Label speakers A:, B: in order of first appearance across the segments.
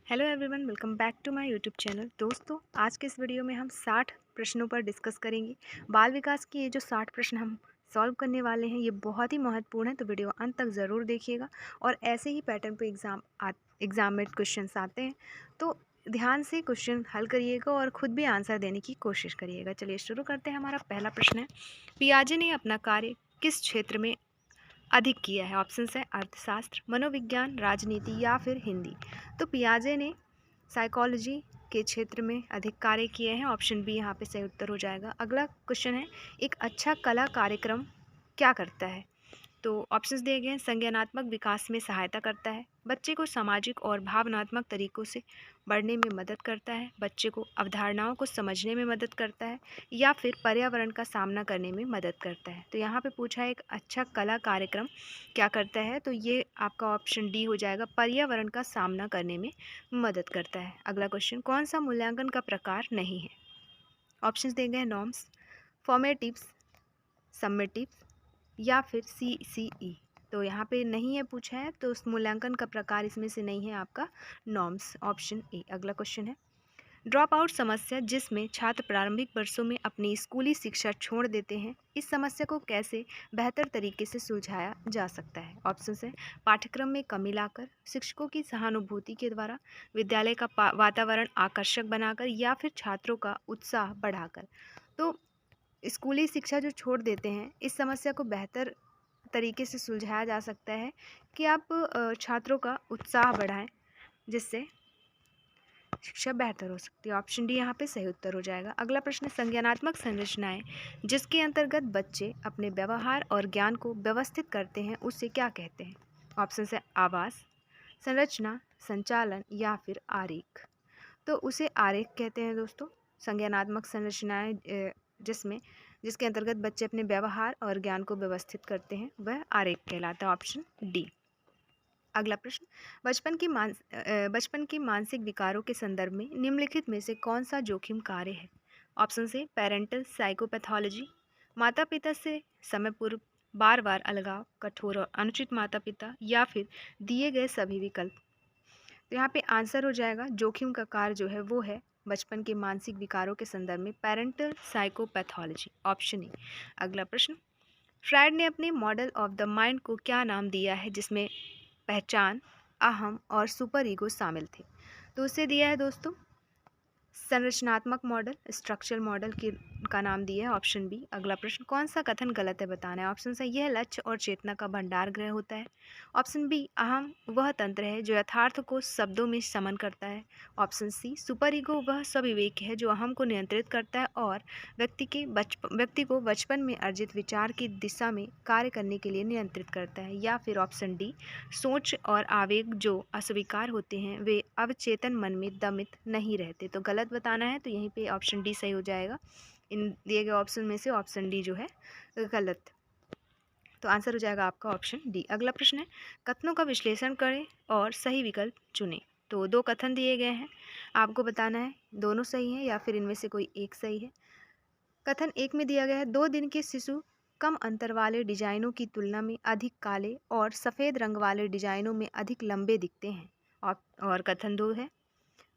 A: Hello everyone, welcome back to my YouTube channel. दोस्तों, आज के इस वीडियो में हम 60 प्रश्नों पर डिस्कस करेंगे। बाल विकास के ये जो 60 प्रश्न हम सॉल्व करने वाले हैं, ये बहुत ही महत्वपूर्ण है, तो वीडियो अंत तक ज़रूर देखिएगा। और ऐसे ही पैटर्न पे एग्ज़ाम में क्वेश्चंस आते हैं, तो ध्यान से क्वेश्चन हल करिएगा और ख़ुद भी आंसर देने की कोशिश करिएगा। चलिए शुरू करते हैं। हमारा पहला प्रश्न है, पियाजे ने अपना कार्य किस क्षेत्र में अधिक किया है? ऑप्शंस है अर्थशास्त्र, मनोविज्ञान, राजनीति या फिर हिंदी। तो पियाजे ने साइकोलॉजी के क्षेत्र में अधिक कार्य किए हैं। ऑप्शन बी यहाँ पे सही उत्तर हो जाएगा। अगला क्वेश्चन है, एक अच्छा कला कार्यक्रम क्या करता है? तो ऑप्शंस दिए गए हैं, संज्ञानात्मक विकास में सहायता करता है, बच्चे को सामाजिक और भावनात्मक तरीकों से बढ़ने में मदद करता है, बच्चे को अवधारणाओं को समझने में मदद करता है, या फिर पर्यावरण का सामना करने में मदद करता है। तो यहाँ पे पूछा है एक अच्छा कला कार्यक्रम क्या करता है, तो ये आपका ऑप्शन डी हो जाएगा, पर्यावरण का सामना करने में मदद करता है। अगला क्वेश्चन, कौन सा मूल्यांकन का प्रकार नहीं है? ऑप्शंस दिए गए हैं, नॉर्म्स, फॉर्मेटिव्स, सम्मेटिव या फिर CCE। तो यहाँ पे नहीं है पूछा है, तो उस मूल्यांकन का प्रकार इसमें से नहीं है आपका नॉर्म्स, ऑप्शन ए। अगला क्वेश्चन है, ड्रॉप आउट समस्या, जिसमें छात्र प्रारंभिक वर्षों में अपनी स्कूली शिक्षा छोड़ देते हैं, इस समस्या को कैसे बेहतर तरीके से सुलझाया जा सकता है? ऑप्शन है पाठ्यक्रम में कमी लाकर, शिक्षकों की सहानुभूति के द्वारा, विद्यालय का वातावरण आकर्षक बनाकर, या फिर छात्रों का उत्साह बढ़ाकर। तो स्कूली शिक्षा जो छोड़ देते हैं, इस समस्या को बेहतर तरीके से सुलझाया जा सकता है कि आप छात्रों का उत्साह बढ़ाएं, जिससे शिक्षा बेहतर हो सकती है। ऑप्शन डी यहाँ पे सही उत्तर हो जाएगा। अगला प्रश्न, संज्ञानात्मक संरचनाएं जिसके अंतर्गत बच्चे अपने व्यवहार और ज्ञान को व्यवस्थित करते हैं, उसे क्या कहते हैं? ऑप्शन है आवास, संरचना, संचालन या फिर आरेख। तो उसे आरेख कहते हैं दोस्तों। संज्ञानात्मक संरचनाएं जिसके अंतर्गत बच्चे अपने व्यवहार और ज्ञान को व्यवस्थित करते हैं, वह आरेख कहलाता है। Option D. अगला प्रश्न, बचपन के मानसिक विकारों के संदर्भ में निम्नलिखित में से कौन सा जोखिम कार्य है? ऑप्शन से पेरेंटल साइकोपैथोलॉजी, माता पिता से समय पूर्व बार बार अलगाव, कठोर और अनुचित माता पिता, या फिर दिए गए सभी विकल्प। तो यहाँ पे आंसर हो जाएगा, जोखिम का कार्य जो है वो है बचपन के मानसिक विकारों के संदर्भ में पेरेंटल साइकोपैथोलॉजी, ऑप्शन ए। अगला प्रश्न, फ्रायड ने अपने मॉडल ऑफ द माइंड को क्या नाम दिया है, जिसमें पहचान, अहम और सुपर ईगो शामिल थे? तो उसे दिया है दोस्तों संरचनात्मक मॉडल, स्ट्रक्चरल मॉडल का नाम दिया है, ऑप्शन बी। अगला प्रश्न, कौन सा कथन गलत है बताना है? ऑप्शन है यह लक्ष्य और चेतना का भंडार गृह होता है। ऑप्शन बी, अहम वह तंत्र है जो यथार्थ को शब्दों में समन करता है। ऑप्शन सी, सुपर ईगो वह स्वविवेक है जो अहम को नियंत्रित करता है और व्यक्ति को बचपन में अर्जित विचार की दिशा में कार्य करने के लिए नियंत्रित करता है। या फिर ऑप्शन डी, सोच और आवेग जो अस्वीकार होते हैं वे अवचेतन मन में दमित नहीं रहते। तो गलत बताना है, तो यहीं पे ऑप्शन डी सही हो जाएगा। इन दिए गए ऑप्शन में से ऑप्शन डी जो है गलत, तो आंसर हो जाएगा आपका ऑप्शन डी। अगला प्रश्न है, कथनों का विश्लेषण करें और सही विकल्प चुनें। तो दो कथन दिए गए हैं, आपको बताना है दोनों सही हैं या फिर इनमें से कोई एक सही है। कथन एक में दिया गया है, 2 दिन के शिशु कम अंतर वाले डिजाइनों की तुलना में अधिक काले और सफ़ेद रंग वाले डिजाइनों में अधिक लंबे दिखते हैं। और कथन 2 है,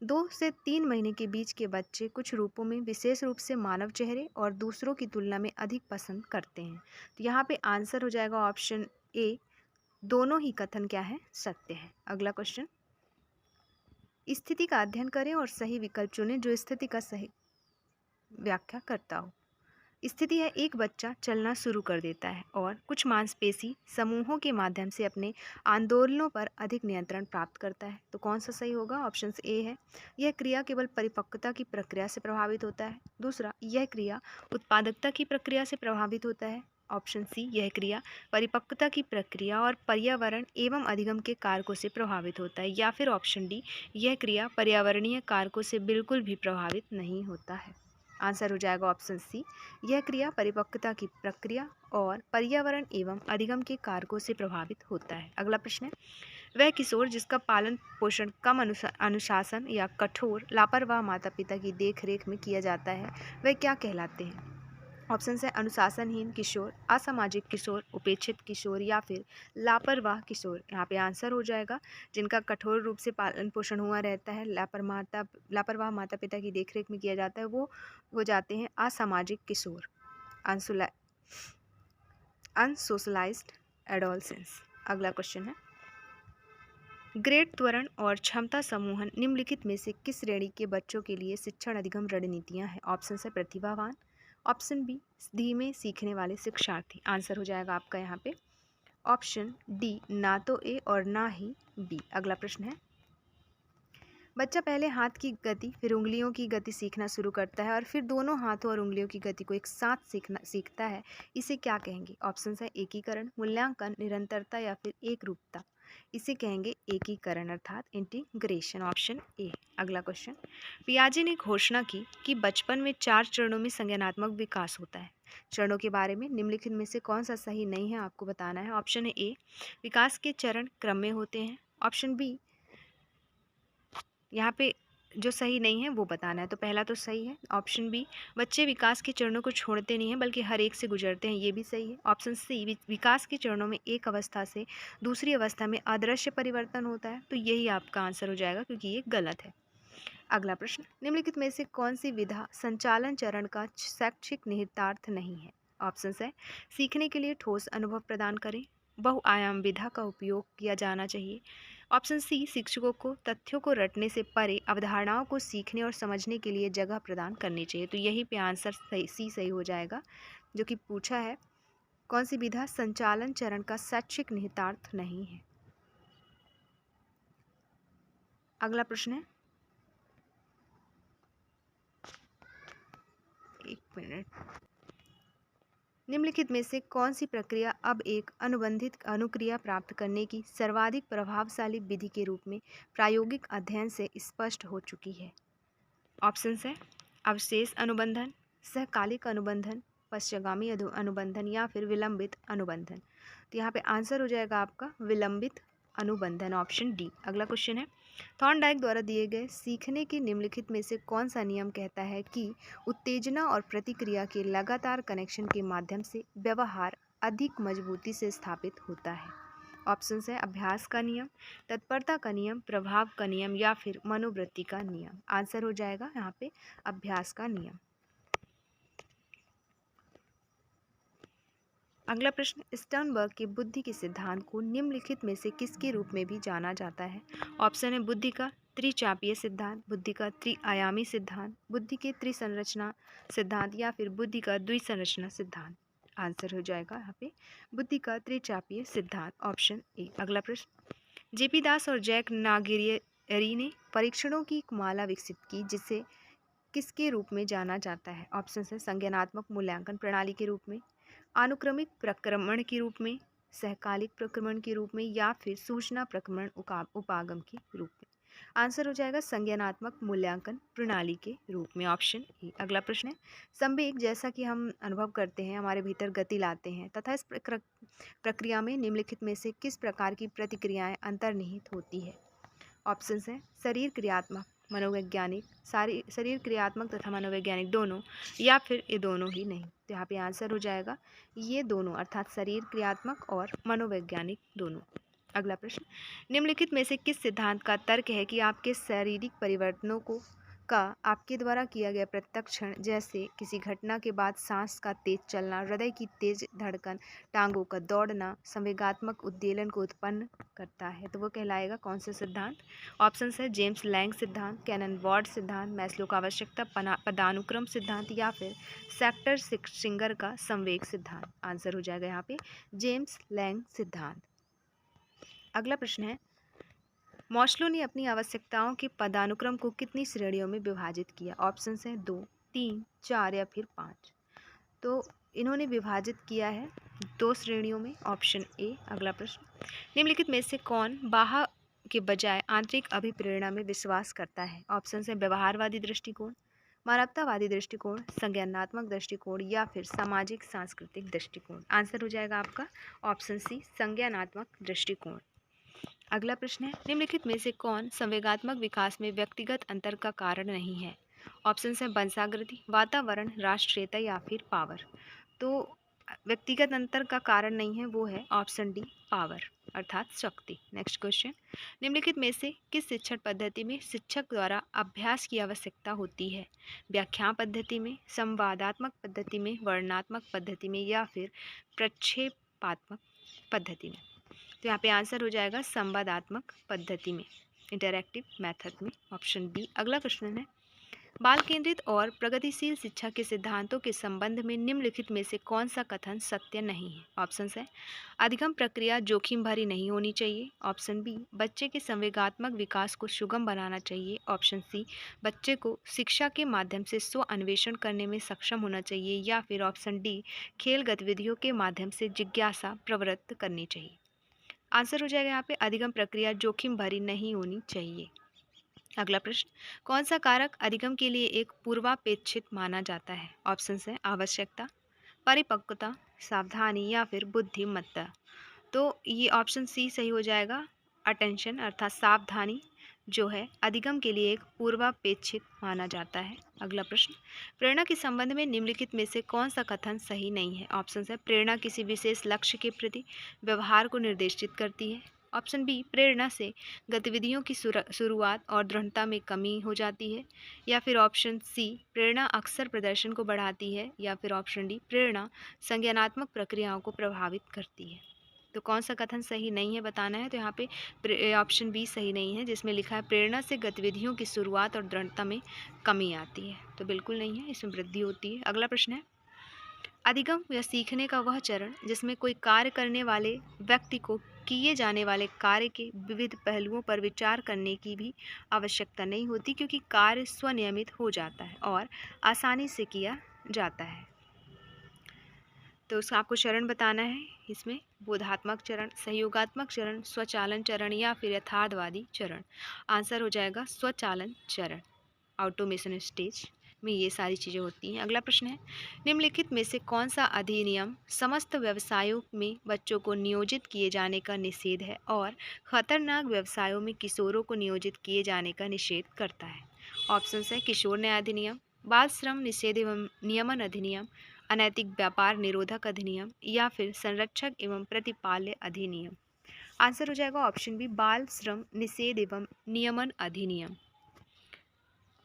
A: 2 से 3 महीने के बीच के बच्चे कुछ रूपों में, विशेष रूप से मानव चेहरे और दूसरों की तुलना में अधिक पसंद करते हैं। तो यहाँ पे आंसर हो जाएगा ऑप्शन ए, दोनों ही कथन क्या है, सत्य है। अगला क्वेश्चन, स्थिति का अध्ययन करें और सही विकल्प चुनें जो स्थिति का सही व्याख्या करता हो। स्थिति है, एक बच्चा चलना शुरू कर देता है और कुछ मांसपेशी समूहों के माध्यम से अपने आंदोलनों पर अधिक नियंत्रण प्राप्त करता है। तो कौन सा सही होगा? ऑप्शन ए है, यह क्रिया केवल परिपक्वता की प्रक्रिया से प्रभावित होता है। दूसरा, यह क्रिया उत्पादकता की प्रक्रिया से प्रभावित होता है। ऑप्शन सी, यह क्रिया परिपक्वता की प्रक्रिया और पर्यावरण एवं अधिगम के कारकों से प्रभावित होता है। या फिर ऑप्शन डी, यह क्रिया पर्यावरणीय कारकों से बिल्कुल भी प्रभावित नहीं होता है। आंसर हो जाएगा ऑप्शन सी, यह क्रिया परिपक्वता की प्रक्रिया और पर्यावरण एवं अधिगम के कारकों से प्रभावित होता है। अगला प्रश्न है, वह किशोर जिसका पालन पोषण कम अनुशासन या कठोर लापरवाह माता पिता की देख रेख में किया जाता है, वह क्या कहलाते हैं? ऑप्शन है अनुशासनहीन किशोर, असामाजिक किशोर, उपेक्षित किशोर या फिर लापरवाह किशोर। यहाँ पे आंसर हो जाएगा जिनका कठोर रूप से पालन पोषण हुआ रहता है, लापरवाह माता पिता की देखरेख में किया जाता है, वो हो जाते हैं असामाजिक किशोर, अनसोशलाइज्ड एडोलसेंस। अगला क्वेश्चन है ग्रेड त्वरण और क्षमता समूहन निम्नलिखित में से किस श्रेणी के बच्चों के लिए शिक्षण अधिगम रणनीतियां हैं? ऑप्शन है प्रतिभावान, ऑप्शन बी धीमे सीखने वाले शिक्षार्थी। आंसर हो जाएगा आपका यहाँ पे ऑप्शन डी, ना तो ए और ना ही बी। अगला प्रश्न है बच्चा पहले हाथ की गति फिर उंगलियों की गति सीखना शुरू करता है और फिर दोनों हाथों और उंगलियों की गति को एक साथ सीखता है, इसे क्या कहेंगे? ऑप्शन है एकीकरण, मूल्यांकन, निरंतरता या फिर एक रूपता। इसे कहेंगे एकीकरण अर्थात इंटीग्रेशन, ऑप्शन ए। अगला क्वेश्चन पियाजे ने घोषणा की कि बचपन में 4 चरणों में संज्ञानात्मक विकास होता है। चरणों के बारे में निम्नलिखित में से कौन सा सही नहीं है आपको बताना है। ऑप्शन है ए विकास के चरण क्रम में होते हैं, ऑप्शन बी यहाँ पे जो सही नहीं है वो बताना है, तो पहला तो सही है, ऑप्शन बी बच्चे विकास के चरणों को छोड़ते नहीं हैं बल्कि हर एक से गुजरते हैं, ये भी सही है। ऑप्शन सी विकास के चरणों में एक अवस्था से दूसरी अवस्था में अदृश्य परिवर्तन होता है, तो यही आपका आंसर हो जाएगा क्योंकि ये गलत है। अगला प्रश्न निम्नलिखित में से कौन सी विधा संचालन चरण का शैक्षिक निहितार्थ नहीं है? ऑप्शन है सीखने के लिए ठोस अनुभव प्रदान करें, बहुआयाम विधा का उपयोग किया जाना चाहिए, ऑप्शन सी शिक्षकों को तथ्यों को रटने से परे अवधारणाओं को सीखने और समझने के लिए जगह प्रदान करनी चाहिए। तो यही पे आंसर सही हो जाएगा जो कि पूछा है कौन सी विधा संचालन चरण का शैक्षिक निहितार्थ नहीं है। अगला प्रश्न है एक मिनट निम्नलिखित में से कौन सी प्रक्रिया अब एक अनुबंधित अनुक्रिया प्राप्त करने की सर्वाधिक प्रभावशाली विधि के रूप में प्रायोगिक अध्ययन से स्पष्ट हो चुकी है? ऑप्शंस है अवशेष अनुबंधन, सहकालिक अनुबंधन, पश्चगामी अनुबंधन या फिर विलंबित अनुबंधन। तो यहाँ पे आंसर हो जाएगा आपका विलंबित अनुबंधन, ऑप्शन डी। अगला क्वेश्चन है थॉर्नडाइक द्वारा दिए गए सीखने के निम्नलिखित में से कौन सा नियम कहता है कि उत्तेजना और प्रतिक्रिया के लगातार कनेक्शन के माध्यम से व्यवहार अधिक मजबूती से स्थापित होता है? ऑप्शन है अभ्यास का नियम, तत्परता का नियम, प्रभाव का नियम या फिर मनोवृत्ति का नियम। आंसर हो जाएगा यहाँ पे अभ्यास का नियम। अगला प्रश्न स्टर्नबर्ग के बुद्धि के सिद्धांत को निम्नलिखित में से किसके रूप में भी जाना जाता है? ऑप्शन है बुद्धि का त्रिचापीय सिद्धांत, बुद्धि का त्रिआयामी सिद्धांत, बुद्धि के त्रिसंरचना सिद्धांत या फिर बुद्धि का द्विसंरचना सिद्धांत। आंसर हो जाएगा यहाँ पे बुद्धि का त्रिचापीय सिद्धांत, ऑप्शन ए। अगला प्रश्न जेपी दास और जैक नागेरियरी ने परीक्षणों की एक माला विकसित की जिसे किसके रूप में जाना जाता है? ऑप्शन है संज्ञानात्मक मूल्यांकन प्रणाली के रूप में, अनुक्रमिक प्रक्रमण के रूप में, सहकालिक प्रक्रमण के रूप में या फिर सूचना प्रक्रमण उपागम के रूप में। आंसर हो जाएगा संज्ञानात्मक मूल्यांकन प्रणाली के रूप में, ऑप्शन ए। अगला प्रश्न है संवेग जैसा कि हम अनुभव करते हैं हमारे भीतर गति लाते हैं तथा इस प्रक्रिया में निम्नलिखित में से किस प्रकार की प्रतिक्रियाएं अंतर्निहित होती है? ऑप्शन है शरीर क्रियात्मक, मनोवैज्ञानिक, शरीर क्रियात्मक तथा मनोवैज्ञानिक दोनों या फिर ये दोनों ही नहीं। तो यहाँ पे आंसर हो जाएगा ये दोनों अर्थात शरीर क्रियात्मक और मनोवैज्ञानिक दोनों। अगला प्रश्न निम्नलिखित में से किस सिद्धांत का तर्क है कि आपके शारीरिक परिवर्तनों का आपके द्वारा किया गया प्रत्यक्षण जैसे किसी घटना के बाद सांस का तेज चलना, हृदय की तेज धड़कन, टांगों का दौड़ना संवेगात्मक उद्दीलन को उत्पन्न करता है? तो वो कहलाएगा कौन सा सिद्धांत? ऑप्शन है जेम्स लैंग सिद्धांत, कैनन बॉर्ड सिद्धांत, मैस्लो का आवश्यकता पदानुक्रम सिद्धांत या फिर सेक्टर सिंगर का संवेग सिद्धांत। आंसर हो जाएगा यहाँ पे जेम्स लैंग सिद्धांत। अगला प्रश्न है मॉस्लो ने अपनी आवश्यकताओं के पदानुक्रम को कितनी श्रेणियों में विभाजित किया? ऑप्शन है 2, 3, 4 या फिर 5। तो इन्होंने विभाजित किया है 2 श्रेणियों में, ऑप्शन ए। अगला प्रश्न निम्नलिखित में से कौन बाह्य के बजाय आंतरिक अभिप्रेरणा में विश्वास करता है? ऑप्शन है व्यवहारवादी दृष्टिकोण, मानवतावादी दृष्टिकोण, संज्ञानात्मक दृष्टिकोण या फिर सामाजिक सांस्कृतिक दृष्टिकोण। आंसर हो जाएगा आपका ऑप्शन सी संज्ञानात्मक दृष्टिकोण। अगला प्रश्न है निम्नलिखित में से कौन संवेगात्मक विकास में व्यक्तिगत अंतर का कारण नहीं है? ऑप्शन है वंशागृति, वातावरण, राष्ट्रीयता या फिर पावर। तो व्यक्तिगत अंतर का कारण नहीं है, वो है ऑप्शन डी पावर अर्थात शक्ति। नेक्स्ट क्वेश्चन, निम्नलिखित में से किस शिक्षण पद्धति में शिक्षक द्वारा अभ्यास की आवश्यकता होती है? व्याख्यान पद्धति में, संवादात्मक पद्धति में, वर्णनात्मक पद्धति में या फिर प्रक्षेपात्मक पद्धति में? तो यहाँ पे आंसर हो जाएगा संवादात्मक पद्धति में, इंटरैक्टिव मेथड में, ऑप्शन बी। अगला क्वेश्चन है, बाल केंद्रित और प्रगतिशील शिक्षा के सिद्धांतों के संबंध में निम्नलिखित में से कौन सा कथन सत्य नहीं है? ऑप्शन है अधिगम प्रक्रिया जोखिम भरी नहीं होनी चाहिए, ऑप्शन बी बच्चे के संवेगात्मक विकास को सुगम बनाना चाहिए, ऑप्शन सी बच्चे को शिक्षा के माध्यम से स्व अन्वेषण करने में सक्षम होना चाहिए या फिर ऑप्शन डी खेल गतिविधियों के माध्यम से जिज्ञासा प्रवृत्त करनी चाहिए। आंसर हो जाएगा यहाँ पे अधिगम प्रक्रिया जोखिम भरी नहीं होनी चाहिए। अगला प्रश्न, कौन सा कारक अधिगम के लिए एक पूर्वापेक्षित माना जाता है? ऑप्शन है आवश्यकता, परिपक्वता, सावधानी या फिर बुद्धिमत्ता। तो ये ऑप्शन सी सही हो जाएगा, अटेंशन अर्थात सावधानी जो है अधिगम के लिए एक पूर्वापेक्षित माना जाता है। अगला प्रश्न, प्रेरणा के संबंध में निम्नलिखित में से कौन सा कथन सही नहीं है? ऑप्शन है प्रेरणा किसी विशेष लक्ष्य के प्रति व्यवहार को निर्देशित करती है, ऑप्शन बी प्रेरणा से गतिविधियों की शुरुआत और दृढ़ता में कमी हो जाती है, या फिर ऑप्शन सी प्रेरणा अक्सर प्रदर्शन को बढ़ाती है, या फिर ऑप्शन डी प्रेरणा संज्ञानात्मक प्रक्रियाओं को प्रभावित करती है। तो कौन सा कथन सही नहीं है बताना है। तो यहाँ पे ऑप्शन बी सही नहीं है, जिसमें लिखा है प्रेरणा से गतिविधियों की शुरुआत और दृढ़ता में कमी आती है। तो बिल्कुल नहीं है, इसमें वृद्धि होती है। अगला प्रश्न है, अधिगम या सीखने का वह चरण जिसमें कोई कार्य करने वाले व्यक्ति को किए जाने वाले कार्य के विविध पहलुओं पर विचार करने की भी आवश्यकता नहीं होती, क्योंकि कार्य स्वनियमित हो जाता है और आसानी से किया जाता है। तो उसका आपको चरण बताना है, इसमें बोधात्मक चरण, सहयोगात्मक चरण, स्वचालन चरण या फिर यथार्थवादी चरण। आंसर हो जाएगा स्वचालन चरण, ऑटोमेशन स्टेज में ये सारी चीज़ें होती हैं। अगला प्रश्न है, निम्नलिखित में से कौन सा अधिनियम समस्त व्यवसायों में बच्चों को नियोजित किए जाने का निषेध है और खतरनाक व्यवसायों में किशोरों को नियोजित किए जाने का निषेध करता है? ऑप्शन है किशोर न्याय अधिनियम, बाल श्रम निषेध एवं नियमन अधिनियम, अनैतिक व्यापार निरोधक अधिनियम या फिर संरक्षक एवं प्रतिपाल्य अधिनियम। आंसर हो जाएगा ऑप्शन बी बाल श्रम निषेध एवं नियमन अधिनियम।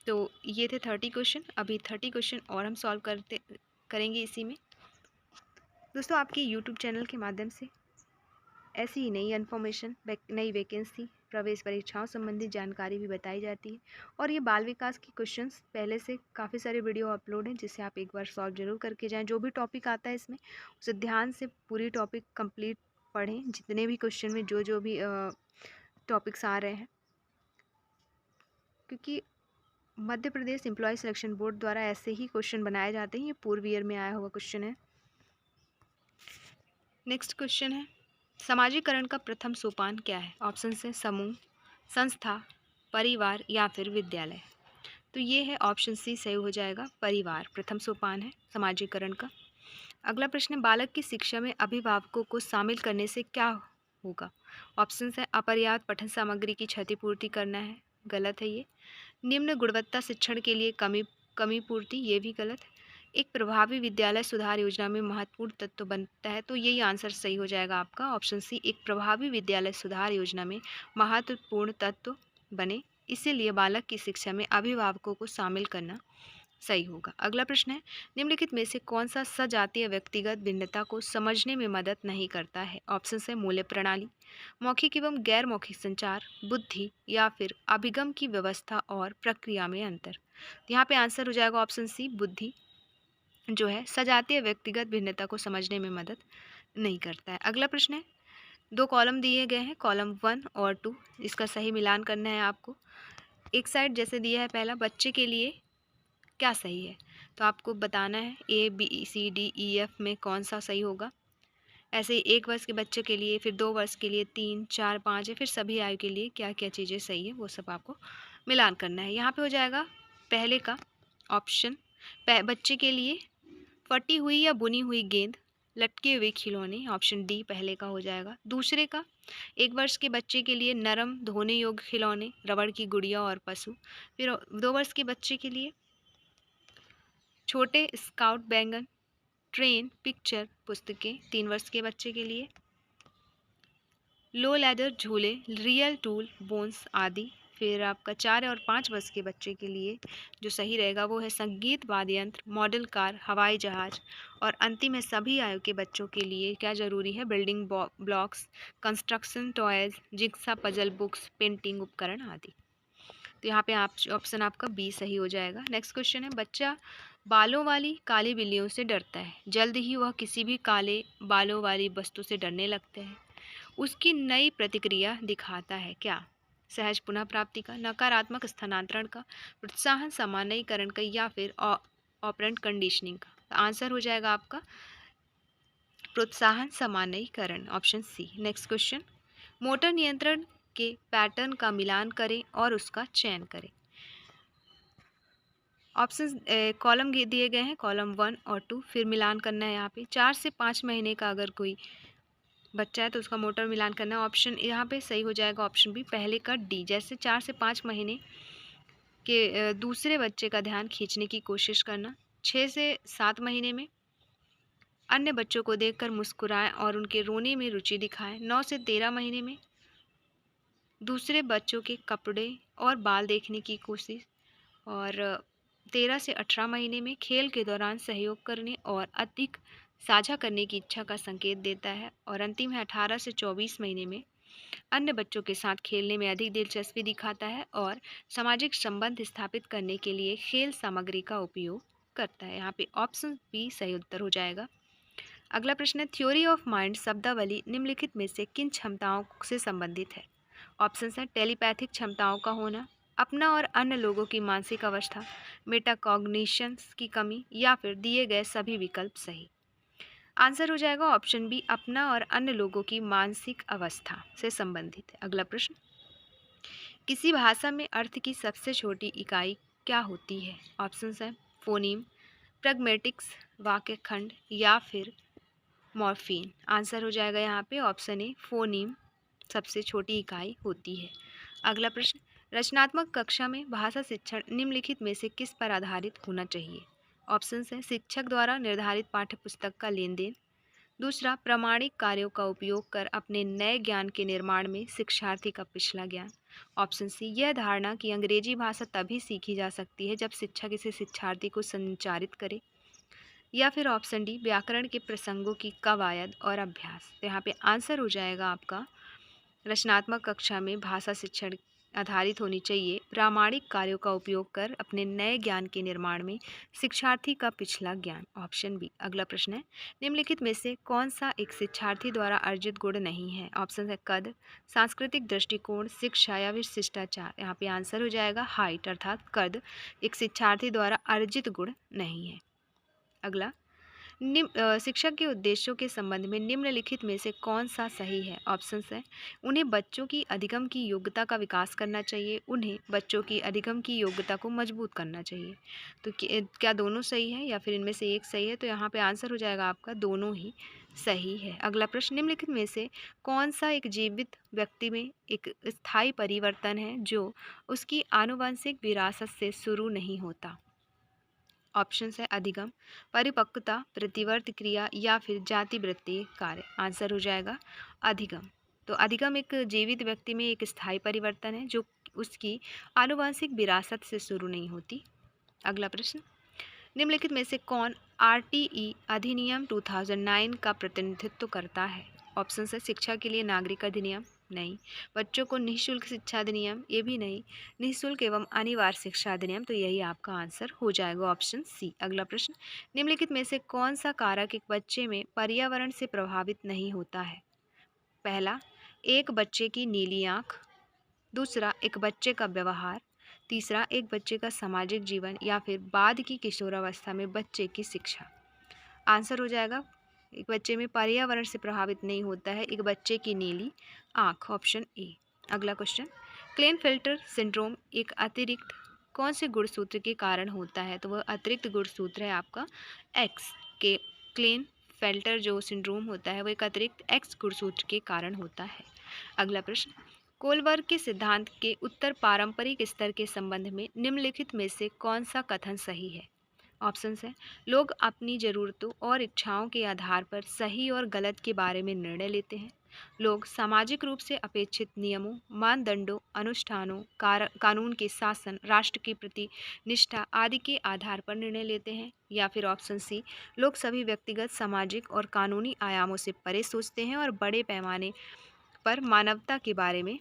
A: तो ये थे 30 क्वेश्चन। अभी 30 क्वेश्चन और हम सॉल्व करेंगे इसी में। दोस्तों, आपके यूट्यूब चैनल के माध्यम से ऐसी ही नई इन्फॉर्मेशन, नई वैकेंसी, प्रवेश परीक्षाओं संबंधित जानकारी भी बताई जाती है। और ये बाल विकास की क्वेश्चंस पहले से काफ़ी सारे वीडियो अपलोड हैं, जिससे आप एक बार सॉल्व जरूर करके जाएं। जो भी टॉपिक आता है इसमें उसे ध्यान से पूरी टॉपिक कंप्लीट पढ़ें, जितने भी क्वेश्चन में जो भी टॉपिक्स आ रहे हैं, क्योंकि Madhya Pradesh employ selection board द्वारा ऐसे ही क्वेश्चन बनाए जाते हैं। ये पूर्व ईयर में आया हुआ क्वेश्चन है। नेक्स्ट क्वेश्चन है, समाजीकरण का प्रथम सोपान क्या है? ऑप्शन है समूह, संस्था, परिवार या फिर विद्यालय। तो ये है ऑप्शन सी सही हो जाएगा, परिवार प्रथम सोपान है समाजीकरण का। अगला प्रश्न है, बालक की शिक्षा में अभिभावकों को शामिल करने से क्या होगा? ऑप्शन है अपर्याप्त पठन सामग्री की क्षतिपूर्ति करना है, गलत है ये। निम्न गुणवत्ता शिक्षण के लिए कमी पूर्ति, ये भी गलत है। एक प्रभावी विद्यालय सुधार योजना में महत्वपूर्ण तत्व बनता है। तो यही आंसर सही हो जाएगा आपका, ऑप्शन सी एक प्रभावी विद्यालय सुधार योजना में महत्वपूर्ण तत्व बने, इसीलिए बालक की शिक्षा में अभिभावकों को शामिल करना सही होगा। अगला प्रश्न है, निम्नलिखित में से कौन सा सजातीय व्यक्तिगत भिन्नता को समझने में मदद नहीं करता है? ऑप्शन है मूल्य प्रणाली, मौखिक एवं गैर मौखिक संचार, बुद्धि या फिर अभिगम की व्यवस्था और प्रक्रिया में अंतर। तो यहाँ पे आंसर हो जाएगा ऑप्शन सी बुद्धि, जो है सजातीय व्यक्तिगत भिन्नता को समझने में मदद नहीं करता है। अगला प्रश्न है, दो कॉलम दिए गए हैं, कॉलम 1 और 2, इसका सही मिलान करना है आपको। एक साइड जैसे दिया है पहला, बच्चे के लिए क्या सही है, तो आपको बताना है A B C D E F में कौन सा सही होगा। ऐसे ही 1 वर्ष के बच्चे के लिए, फिर 2 वर्ष के लिए, 3, 4, 5 है, फिर सभी आयु के लिए क्या क्या चीज़ें सही है वो सब आपको मिलान करना है। यहाँ पे हो जाएगा पहले का ऑप्शन, बच्चे के लिए फटी हुई या बुनी हुई गेंद, लटके हुए खिलौने, ऑप्शन डी पहले का हो जाएगा। दूसरे का 1 वर्ष के बच्चे के लिए नरम धोने योग्य खिलौने, रबड़ की गुड़िया और पशु। फिर 2 वर्ष के बच्चे के लिए छोटे स्काउट बैंगन, ट्रेन, पिक्चर, पुस्तकें 3 वर्ष के बच्चे के लिए। लो लैडर झूले, रियल टूल, बोन्स आदि। फिर आपका 4 और 5 वर्ष के बच्चे के लिए जो सही रहेगा वो है संगीत वाद्य यंत्र, मॉडल कार, हवाई जहाज। और अंतिम है सभी आयु के बच्चों के लिए क्या जरूरी है, building blocks, construction toys, jigsaw puzzle books, painting उपकरण आदि। तो यहाँ पे आप ऑप्शन आपका बी सही हो जाएगा। नेक्स्ट क्वेश्चन है, बच्चा बालों वाली काली बिल्लियों से डरता है, जल्द ही वह किसी भी काले बालों वाली वस्तु से डरने लगते हैं। उसकी नई प्रतिक्रिया दिखाता है क्या, सहज पुनः प्राप्ति का, नकारात्मक स्थानांतरण का, प्रोत्साहन सामान्यीकरण का, या फिर ऑपरेंट कंडीशनिंग का। तो आंसर हो जाएगा आपका प्रोत्साहन सामान्यीकरण, option C. Next question, motor नियंत्रण के पैटर्न का मिलान करें और उसका चयन करें। ऑप्शन कॉलम दिए गए हैं, कॉलम 1 और 2, फिर मिलान करना है। यहाँ पे 4 से 5 महीने का अगर कोई बच्चा है तो उसका मोटर मिलान करना है। ऑप्शन यहाँ पे सही हो जाएगा ऑप्शन बी, पहले का डी। जैसे 4 से 5 महीने के दूसरे बच्चे का ध्यान खींचने की कोशिश करना, 6 से 7 महीने में अन्य बच्चों को देखकर मुस्कुराएं और उनके रोने में रुचि दिखाएं, 9 से 13 महीने में दूसरे बच्चों के कपड़े और बाल देखने की कोशिश, और 13 से 18 महीने में खेल के दौरान सहयोग करने और अधिक साझा करने की इच्छा का संकेत देता है, और अंतिम है 18 से 24 महीने में अन्य बच्चों के साथ खेलने में अधिक दिलचस्पी दिखाता है और सामाजिक संबंध स्थापित करने के लिए खेल सामग्री का उपयोग करता है। यहाँ पे ऑप्शन बी सही उत्तर हो जाएगा। अगला प्रश्न है, थ्योरी ऑफ माइंड शब्दावली निम्नलिखित में से किन क्षमताओं से संबंधित है। ऑप्शन है टेलीपैथिक क्षमताओं का होना, अपना और अन्य लोगों की मानसिक अवस्था, मेटाकॉग्निशन की कमी, या फिर दिए गए सभी विकल्प सही। आंसर हो जाएगा ऑप्शन बी, अपना और अन्य लोगों की मानसिक अवस्था से संबंधित है। अगला प्रश्न, किसी भाषा में अर्थ की सबसे छोटी इकाई क्या होती है। ऑप्शन है फोनीम, प्रैग्मेटिक्स, वाक्य खंड, या फिर मॉर्फीन। आंसर हो जाएगा यहाँ पे ऑप्शन ए, फोनीम सबसे छोटी इकाई होती है। अगला प्रश्न, रचनात्मक कक्षा में भाषा शिक्षण निम्नलिखित में से किस पर आधारित होना चाहिए। ऑप्शन है शिक्षक द्वारा निर्धारित पाठ्यपुस्तक का लेन देन, दूसरा प्रामाणिक कार्यों का उपयोग कर अपने नए ज्ञान के निर्माण में शिक्षार्थी का पिछला ज्ञान, ऑप्शन सी यह धारणा कि अंग्रेजी भाषा तभी सीखी जा सकती है जब शिक्षक इसे शिक्षार्थी को संचारित करे, या फिर ऑप्शन डी व्याकरण के प्रसंगों की कवायद और अभ्यास। तो यहाँ पे आंसर हो जाएगा आपका रचनात्मक कक्षा में भाषा शिक्षण आधारित होनी चाहिए प्रामाणिक कार्यों का उपयोग कर अपने नए ज्ञान के निर्माण में शिक्षार्थी का पिछला ज्ञान, ऑप्शन बी। अगला प्रश्न है, निम्नलिखित में से कौन सा एक शिक्षार्थी द्वारा अर्जित गुण नहीं है। ऑप्शन है कद, सांस्कृतिक दृष्टिकोण, शिक्षा, या फिर शिष्टाचार। यहाँ पे आंसर हो जाएगा हाइट, अर्थात कद एक शिक्षार्थी द्वारा अर्जित गुण नहीं है। अगला, शिक्षक के उद्देश्यों के संबंध में निम्नलिखित में से कौन सा सही है। ऑप्शन है उन्हें बच्चों की अधिगम की योग्यता का विकास करना चाहिए, उन्हें बच्चों की अधिगम की योग्यता को मजबूत करना चाहिए। तो क्या दोनों सही है या फिर इनमें से एक सही है। तो यहाँ पे आंसर हो जाएगा आपका दोनों ही सही है। अगला प्रश्न, निम्नलिखित में से कौन सा एक जीवित व्यक्ति में एक स्थायी परिवर्तन है जो उसकी आनुवंशिक विरासत से शुरू नहीं होता। ऑप्शन है अधिगम, परिपक्वता, प्रतिवर्ती क्रिया, या फिर जाति वृत्तीय कार्य। आंसर हो जाएगा अधिगम। तो अधिगम एक जीवित व्यक्ति में एक स्थायी परिवर्तन है जो उसकी आनुवंशिक विरासत से शुरू नहीं होती। अगला प्रश्न, निम्नलिखित में से कौन आरटीई अधिनियम 2009 का प्रतिनिधित्व करता है। ऑप्शन है शिक्षा के लिए नागरिक अधिनियम, नहीं। बच्चों को निःशुल्क शिक्षा अधिनियम, ये भी नहीं। निःशुल्क एवं अनिवार्य शिक्षा अधिनियम, तो यही आपका आंसर हो जाएगा ऑप्शन सी। अगला प्रश्न, निम्नलिखित में से कौन सा कारक एक बच्चे में पर्यावरण से प्रभावित नहीं होता है। पहला, एक बच्चे की नीली आँख, दूसरा एक बच्चे का व्यवहार, तीसरा एक बच्चे का सामाजिक जीवन, या फिर बाद की किशोरावस्था में बच्चे की शिक्षा। आंसर हो जाएगा एक बच्चे में पर्यावरण से प्रभावित नहीं होता है एक बच्चे की नीली आँख, ऑप्शन ए। अगला क्वेश्चन, क्लेनफेल्टर सिंड्रोम एक अतिरिक्त कौन से गुणसूत्र के कारण होता है। तो वह अतिरिक्त गुणसूत्र है आपका एक्स के। क्लेनफेल्टर जो सिंड्रोम होता है वह एक अतिरिक्त एक्स गुणसूत्र के कारण होता है। अगला प्रश्न, कोलबर्ग के सिद्धांत के उत्तर पारंपरिक स्तर के संबंध में निम्नलिखित में से कौन सा कथन सही है। ऑप्शंस हैं। लोग अपनी ज़रूरतों और इच्छाओं के आधार पर सही और गलत के बारे में निर्णय लेते हैं। लोग सामाजिक रूप से अपेक्षित नियमों, मानदंडों, अनुष्ठानों, कानून के शासन, राष्ट्र के प्रति निष्ठा आदि के आधार पर निर्णय लेते हैं। या फिर ऑप्शन सी, लोग सभी व्यक्तिगत, सामाजिक और कानूनी आयामों से परे सोचते हैं और बड़े पैमाने पर मानवता के बारे में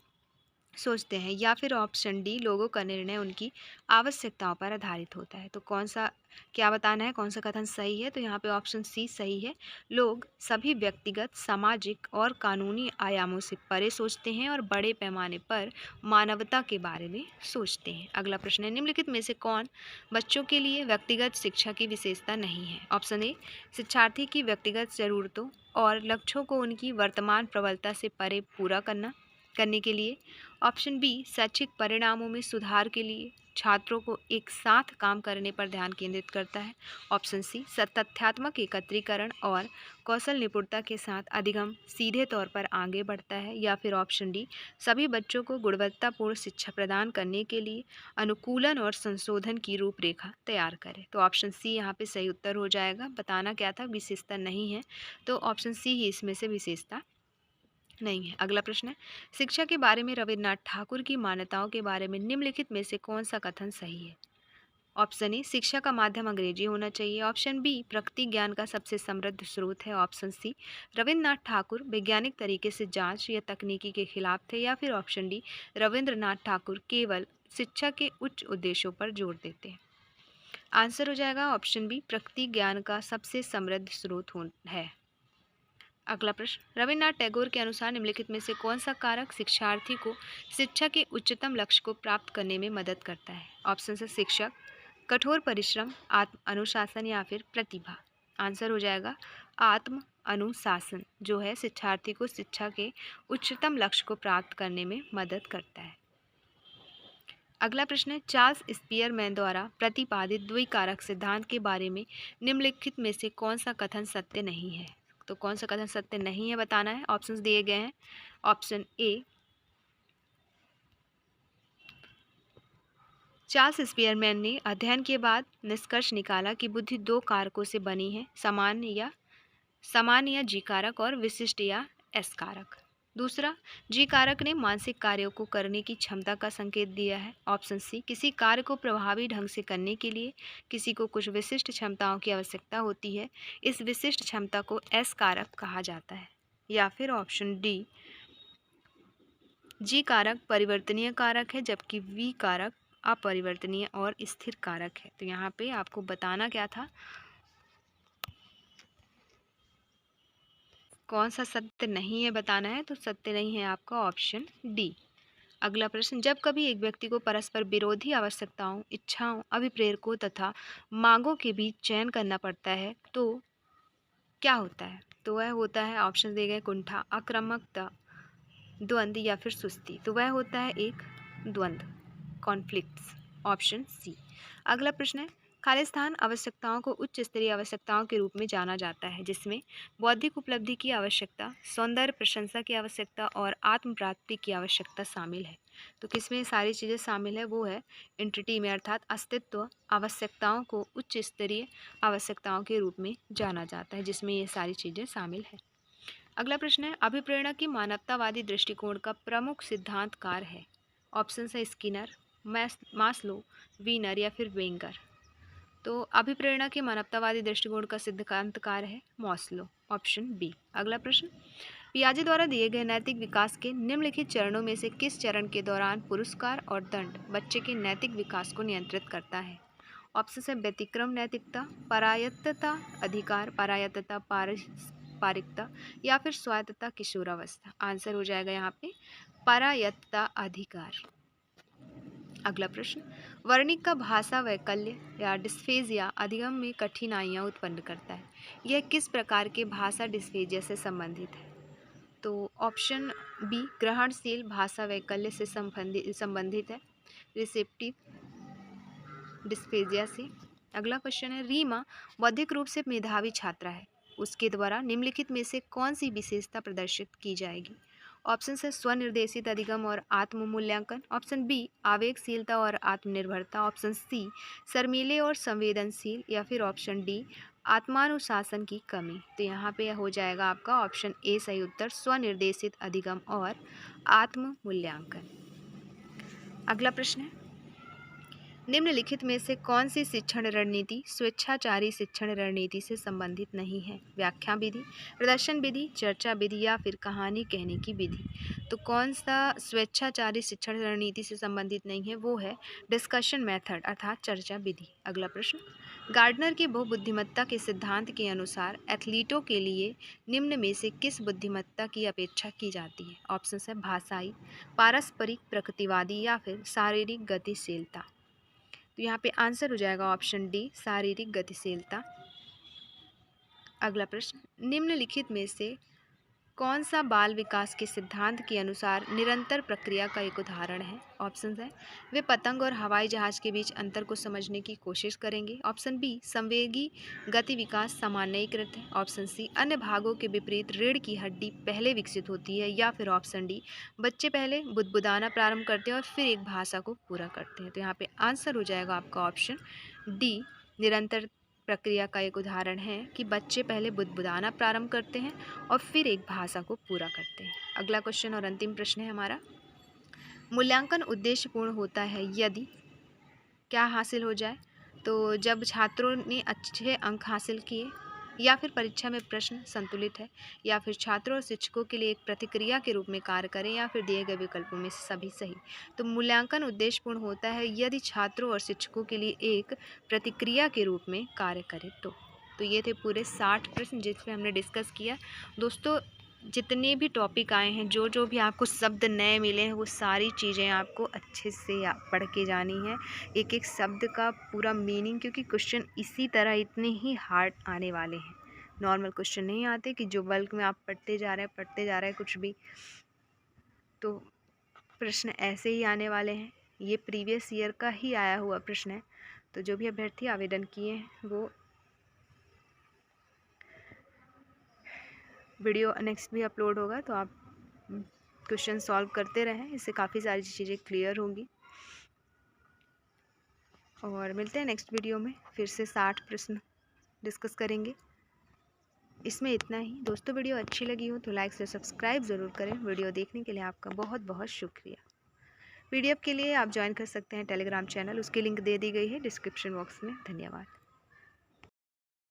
A: सोचते हैं। या फिर ऑप्शन डी, लोगों का निर्णय उनकी आवश्यकताओं पर आधारित होता है। तो कौन सा क्या बताना है, कौन सा कथन सही है? तो यहाँ पे ऑप्शन सी सही है। लोग सभी व्यक्तिगत, सामाजिक और कानूनी आयामों से परे सोचते हैं और बड़े पैमाने पर मानवता के बारे में सोचते हैं। अगला प्रश्न है, निम्नलिखित में से कौन बच्चों के लिए व्यक्तिगत शिक्षा की विशेषता नहीं है? ऑप्शन ए, शिक्षार्थी की व्यक्तिगत ज़रूरतों और लक्ष्यों को उनकी वर्तमान प्रबलता से परे पूरा करने के लिए। ऑप्शन बी, शैक्षिक परिणामों में सुधार के लिए छात्रों को एक साथ काम करने पर ध्यान केंद्रित करता है। ऑप्शन सी, तथ्यात्मक एकत्रीकरण और कौशल निपुणता के साथ अधिगम सीधे तौर पर आगे बढ़ता है। या फिर ऑप्शन डी, सभी बच्चों को गुणवत्तापूर्ण शिक्षा प्रदान करने के लिए अनुकूलन और संशोधन की रूपरेखा तैयार करें। तो ऑप्शन सी यहाँ पे सही उत्तर हो जाएगा। बताना क्या था, विशेषता नहीं है, तो ऑप्शन सी ही इसमें से विशेषता नहीं है। अगला प्रश्न है, शिक्षा के बारे में रविन्द्रनाथ ठाकुर की मान्यताओं के बारे में निम्नलिखित में से कौन सा कथन सही है? ऑप्शन ए, शिक्षा का माध्यम अंग्रेजी होना चाहिए। ऑप्शन बी, प्रकृति ज्ञान का सबसे समृद्ध स्रोत है। ऑप्शन सी, रविन्द्रनाथ ठाकुर वैज्ञानिक तरीके से जांच या तकनीकी के खिलाफ थे। या फिर ऑप्शन डी, रविन्द्रनाथ ठाकुर केवल शिक्षा के उच्च उद्देश्यों पर जोर देते हैं। आंसर हो जाएगा ऑप्शन बी, प्रकृति ज्ञान का सबसे समृद्ध स्रोत है। अगला प्रश्न, रविन्द्रनाथ टैगोर के अनुसार निम्नलिखित में से कौन सा कारक शिक्षार्थी को शिक्षा के उच्चतम लक्ष्य को प्राप्त करने में मदद करता है? ऑप्शन है शिक्षक, कठोर परिश्रम, आत्म अनुशासन या फिर प्रतिभा। आंसर हो जाएगा आत्म अनुशासन, जो है शिक्षार्थी को शिक्षा के उच्चतम लक्ष्य को प्राप्त करने में मदद करता है। अगला प्रश्न है, चार्ल्स स्पियरमैन द्वारा प्रतिपादित द्विकारक सिद्धांत के बारे में निम्नलिखित में से कौन सा कथन सत्य नहीं है? तो कौन सा कथन सत्य नहीं है बताना है। ऑप्शंस दिए गए हैं। ऑप्शन ए, चार्ल्स स्पियरमैन ने अध्ययन के बाद निष्कर्ष निकाला कि बुद्धि दो कारकों से बनी है, सामान्य या जी कारक और विशिष्ट या एस कारक। दूसरा, जी कारक ने मानसिक कार्यों को करने की क्षमता का संकेत दिया है। ऑप्शन सी, किसी कार्य को प्रभावी ढंग से करने के लिए किसी को कुछ विशिष्ट क्षमताओं की आवश्यकता होती है, इस विशिष्ट क्षमता को एस कारक कहा जाता है। या फिर ऑप्शन डी, जी कारक परिवर्तनीय कारक है जबकि वी कारक अपरिवर्तनीय और स्थिर कारक है। तो यहाँ पे आपको बताना क्या था, कौन सा सत्य नहीं है बताना है। तो सत्य नहीं है आपका ऑप्शन डी। अगला प्रश्न, जब कभी एक व्यक्ति को परस्पर विरोधी आवश्यकताओं, इच्छाओं, अभिप्रेरकों तथा मांगों के बीच चयन करना पड़ता है तो क्या होता है? तो वह होता है, ऑप्शन दिए गए, कुंठा, आक्रामकता, द्वंद्व या फिर सुस्ती। तो वह होता है एक द्वंद्व, कॉन्फ्लिक्ट्स, ऑप्शन सी। अगला प्रश्न है, खालिस्तान आवश्यकताओं को उच्च स्तरीय आवश्यकताओं के रूप में जाना जाता है, जिसमें बौद्धिक उपलब्धि की आवश्यकता, सौंदर्य प्रशंसा की आवश्यकता और आत्म प्राप्ति की आवश्यकता शामिल है। तो किसमें सारी चीज़ें शामिल है? वो है एंटिटी में, अर्थात अस्तित्व आवश्यकताओं को उच्च स्तरीय आवश्यकताओं के रूप में जाना जाता है, जिसमें ये सारी चीज़ें शामिल है। अगला प्रश्न है, अभिप्रेरणा की मानवतावादी दृष्टिकोण का प्रमुख सिद्धांतकार है? ऑप्शन है स्किनर, मास्लो, वीनर या फिर वेंगर। तो अभिप्रेरणा के मानवतावादी दृष्टिकोण का सिद्धांतकार है मास्लो, ऑप्शन बी। अगला प्रश्न, पियाजे द्वारा दिए गए नैतिक विकास के निम्नलिखित चरणों में से किस चरण के दौरान पुरस्कार और दंड बच्चे के नैतिक विकास को नियंत्रित करता है? ऑप्शन है व्यतिक्रम नैतिकता, परायत्तता अधिकार, परायत्तता पारिकता या फिर स्वायत्तता किशोरावस्था। आंसर हो जाएगा यहाँ पे परायत्तता अधिकार। अगला प्रश्न, वर्णिक का भाषा वैकल्य या डिस्फेजिया अधिगम में कठिनाइयाँ उत्पन्न करता है, यह किस प्रकार के भाषा डिस्फेजिया से संबंधित है? तो ऑप्शन बी, ग्रहणशील भाषा वैकल्य से संबंधित है, रिसेप्टिव डिस्फेजिया से। अगला क्वेश्चन है, रीमा बौद्धिक रूप से मेधावी छात्रा है, उसके द्वारा निम्नलिखित में से कौन सी विशेषता प्रदर्शित की जाएगी? ऑप्शन है स्वनिर्देशित अधिगम और आत्म मूल्यांकन। ऑप्शन बी आवेगशीलता और आत्मनिर्भरता। ऑप्शन सी शर्मीले और संवेदनशील, या फिर ऑप्शन डी आत्मानुशासन की कमी। तो यहाँ पे हो जाएगा आपका ऑप्शन ए सही उत्तर, स्वनिर्देशित अधिगम और आत्म मूल्यांकन। अगला प्रश्न है, निम्नलिखित में से कौन सी शिक्षण रणनीति स्वेच्छाचारी शिक्षण रणनीति से संबंधित नहीं है? व्याख्या विधि, प्रदर्शन विधि, चर्चा विधि, या फिर कहानी कहने की विधि। तो कौन सा स्वेच्छाचारी शिक्षण रणनीति से संबंधित नहीं है? वो है डिस्कशन मेथड अर्थात चर्चा विधि। अगला प्रश्न, गार्डनर की बहुबुद्धिमत्ता के सिद्धांत के अनुसार एथलीटों के लिए निम्न में से किस बुद्धिमत्ता की अपेक्षा की जाती है? ऑप्शन है भाषाई, पारस्परिक, प्रकृतिवादी, या फिर शारीरिक गतिशीलता। तो यहाँ पे आंसर हो जाएगा ऑप्शन डी शारीरिक गतिशीलता। अगला प्रश्न, निम्नलिखित में से कौन सा बाल विकास के सिद्धांत के अनुसार निरंतर प्रक्रिया का एक उदाहरण है? ऑप्शन है वे पतंग और हवाई जहाज के बीच अंतर को समझने की कोशिश करेंगे। ऑप्शन बी संवेगी गति विकास सामान्यीकृत है। ऑप्शन सी अन्य भागों के विपरीत रीढ़ की हड्डी पहले विकसित होती है, या फिर ऑप्शन डी बच्चे पहले बुदबुदाना प्रारंभ करते हैं और फिर एक भाषा को पूरा करते हैं। तो यहाँ पे आंसर हो जाएगा आपका ऑप्शन डी निरंतर प्रक्रिया का एक उदाहरण है कि बच्चे पहले बुदबुदाना प्रारंभ करते हैं और फिर एक भाषा को पूरा करते हैं। अगला क्वेश्चन और अंतिम प्रश्न है हमारा, मूल्यांकन उद्देश्यपूर्ण होता है यदि क्या हासिल हो जाए? तो जब छात्रों ने अच्छे अंक हासिल किए, या फिर परीक्षा में प्रश्न संतुलित है, या फिर छात्रों और शिक्षकों के लिए एक प्रतिक्रिया के रूप में कार्य करें, या फिर दिए गए विकल्पों में से सभी सही। तो मूल्यांकन उद्देश्यपूर्ण होता है यदि छात्रों और शिक्षकों के लिए एक प्रतिक्रिया के रूप में कार्य करे। तो ये थे पूरे 60 प्रश्न जिसमें हमने डिस्कस किया। दोस्तों जितने भी टॉपिक आए हैं, जो जो भी आपको शब्द नए मिले हैं, वो सारी चीज़ें आपको अच्छे से पढ़ के जानी है, एक एक शब्द का पूरा मीनिंग, क्योंकि क्वेश्चन इसी तरह इतने ही हार्ड आने वाले हैं। नॉर्मल क्वेश्चन नहीं आते कि जो बल्क में आप पढ़ते जा रहे हैं कुछ भी। तो प्रश्न ऐसे ही आने वाले हैं। ये प्रीवियस ईयर का ही आया हुआ प्रश्न है। तो जो भी अभ्यर्थी आवेदन किए हैं वो वीडियो नेक्स्ट भी अपलोड होगा, तो आप क्वेश्चन सॉल्व करते रहें, इससे काफ़ी सारी चीज़ें क्लियर होंगी। और मिलते हैं नेक्स्ट वीडियो में, फिर से 60 प्रश्न डिस्कस करेंगे। इसमें इतना ही। दोस्तों वीडियो अच्छी लगी हो तो लाइक से सब्सक्राइब ज़रूर करें। वीडियो देखने के लिए आपका बहुत बहुत शुक्रिया। PDF के लिए आप ज्वाइन कर सकते हैं टेलीग्राम चैनल, उसकी लिंक दे दी गई है डिस्क्रिप्शन बॉक्स में। धन्यवाद।